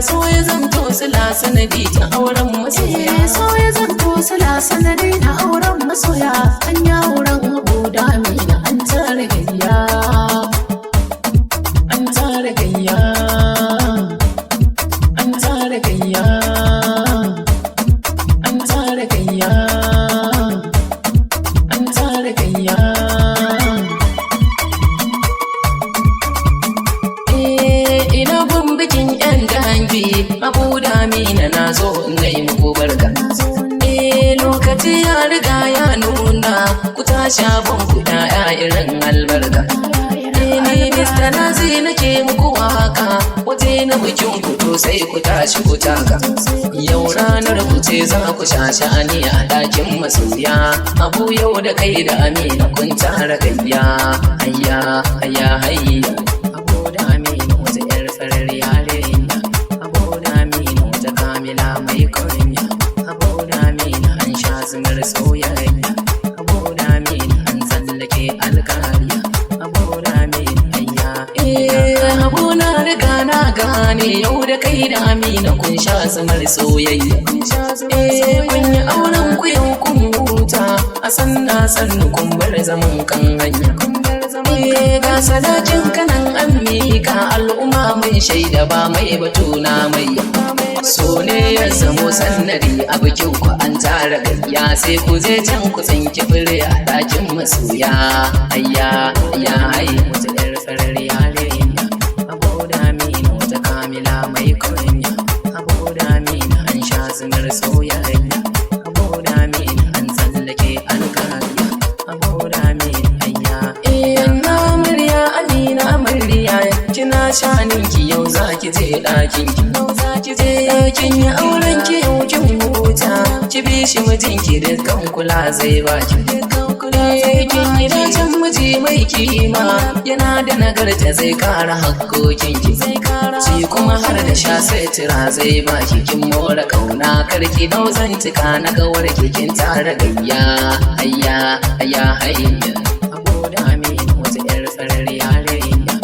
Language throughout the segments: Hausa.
so ya zanto sila sanadi ta auren masoya. So ya zanto sila sanadi na auren masoya. An yi auren Abu da Amina an tare gayya. An tare gayya. An tare gayya. An tare gayya. An tare gayya. Ina gun bikin 'yan dangi Abu da Amina na zo na yi muku barka. Lokaci ya riga ya nuna ku tashi abin ku ɗaya irin albarka. Ni Mr. Nazi nake muku waka waje na bikin ku to sai ku tashi ku taka. Yau ranar ku ce za ku sha sha'ani a ɗakin masoya. Abu yau da kai da Amina kun tara gayya. Hayya hayya hayya. Abu da Amina wata 'yar farar yarinya. Abu da Amina wata kamila mai kunya. Abu da Amina an sha zumar soyayya. Abu da Amina an tsallake alkariya. Abu da Amina hayya. Abu na riga na gane yau da kai da Amina kun sha zumar soyayya. Kun yi auren ku yau kun huta a sanna sannu kun bar zaman kan hanya. Ga sadakin kanan an miƙa al'umma mai shaida ba mai batu na mai. So ne ya zamo sannari a bikin ku an tara gayya sai ku je can ku tsinki fure a ɗakin masoya. Hayya hayya hayya wata 'yar farar yarinya. Abu da Amina wata kamila mai kunya. Abu da Amina an sha zumar soyayya. Abu da Amina an tsallake alkariya. Abu da Amina hayya. Na murya Amina murya kina shaninki yau za ki je ɗakin ki. Kin yi auren ki yau kin huta ki bi shi mijinki dukkan kula zai baki. Kin yi dacen miji mai kima yana da nagarta zai kara hakkokin ki. Shi kuma har da sha sutura zai baki kin more kauna karki dauzantuka na gawar kin tara gayya. Hayya hayya hayya. Abu da Amina wata 'yar farar yarinya.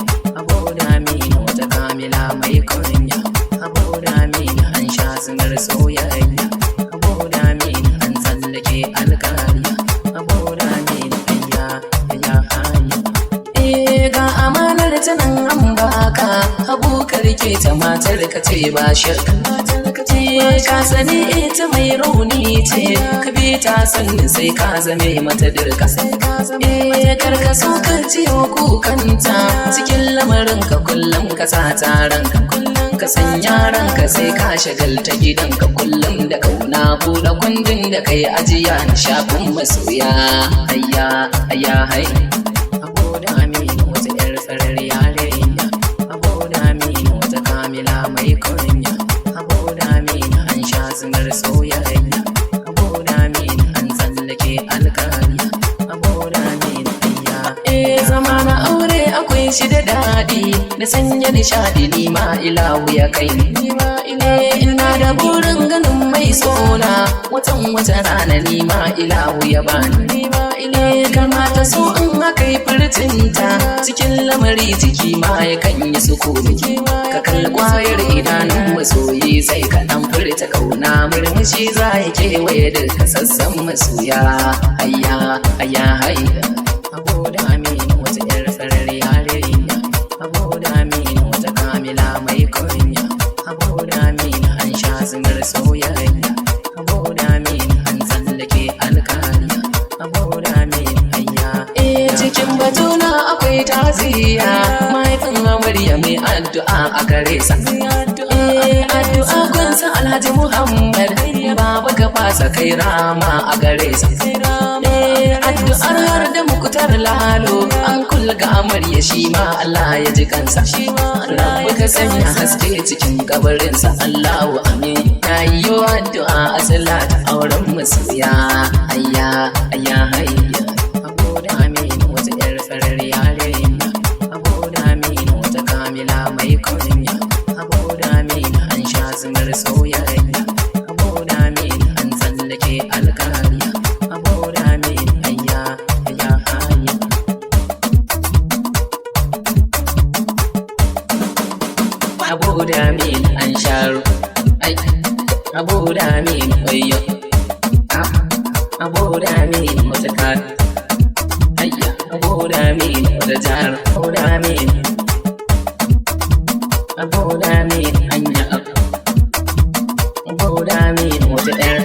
Abu da Amina wata kamila mai kunya. Abu da Amina an sha zumar soyayya. Abu da Amina an tsallake alkariya. Abu da Amina hayya hayya hayya. Ga amanar ta nan an baka Abu karke ta matar ka ce ba shakka. Ka sani ita mai rauni ce ka bi ta sanni sai ka zame mata dirka. Karka so ka ciwo kukanta cikin lamarin ka kullum ka sa taranka. Ka sanya ranka sai ka shagalta gidanka kullum da kauna buɗe kundin da kai ajiya na shafin masoya. Hayya hayya hayya. Abu da Amina wata 'yar farar yarinya. Abu da Amina wata kamila mai kunya. Abu da Amina an sha zumar soyayya. Abu da Amina an tsallake alkariya. Abu da Amina hayya. Zama na aure akwai shi da daɗi da sanya nishaɗi ni ma ilahu ya kai ni. Ina da burin ganin mai sona watan wata rana ni ma ilahu ya bani. Kamata so in aka yi furtinta cikin lamari jiki ma ya kan yi sukuni. Ka kalli kwayar idanun masoyi sai ka ɗan furta kauna murmushi za ya kewaye duka sassan masoya. Hayya hayya hayya. Abu da Amina wata 'yar farar yarinya. Abu da Amina wata kamila mai kunya. Abu da Amina an sha zumar soyayya. Abu da Amina an tsallake alkariya. Abu da Amina hayya. Cikin batuna akwai taziya mahaifin amarya mai addu'a a gare sa. Addu'a gunsa Alhaji Muhammad baba ka fasa kai rama a gare sa. Addu'ar har da mukutar lalo an kulga amarya shi ma Allah ya ji kansa. Rabbi ka sanya haske cikin kabarinsa Allahu amin. Nayi addu'a a salata auren masoya. Hayya hayya hayya. Abu da Amina wata 'yar farar yarinya. Abu da Amina wata kamila mai kunya. Abu da Amina an sha zumar soyayya. Abu da Amina an tsallake alkariya. Abu da Amina hayya hayya hayya. Abu da Amina an sha Abu Dami ayya Abu Dami wata kar ayya Abu Dami wata jar Abu Dami anya Abu Dami wata yar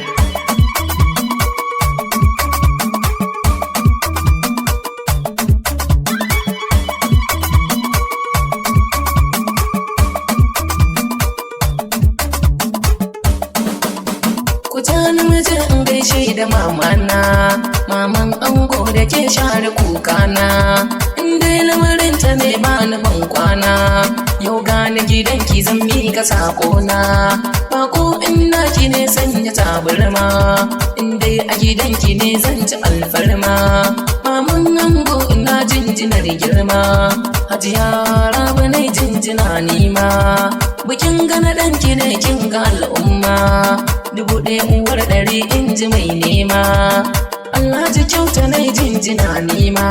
ku tani miji in gaishe da mamana, maman ango da ke share kukana, in dai lamarin ta ne bani ban kwana, yau gani gidanki zan mika sakona, bako in naki ne sanya tabarma, in dai a gidanki ne zan ci alfarma, maman ango ina jinjinar girma, hajiya rabu nai jinjina nima, bikin gana ɗanki ne kin ga al'umma, 1000 uwar 100 in ji mai nema, Allah ji kyauta nai jinjina nima.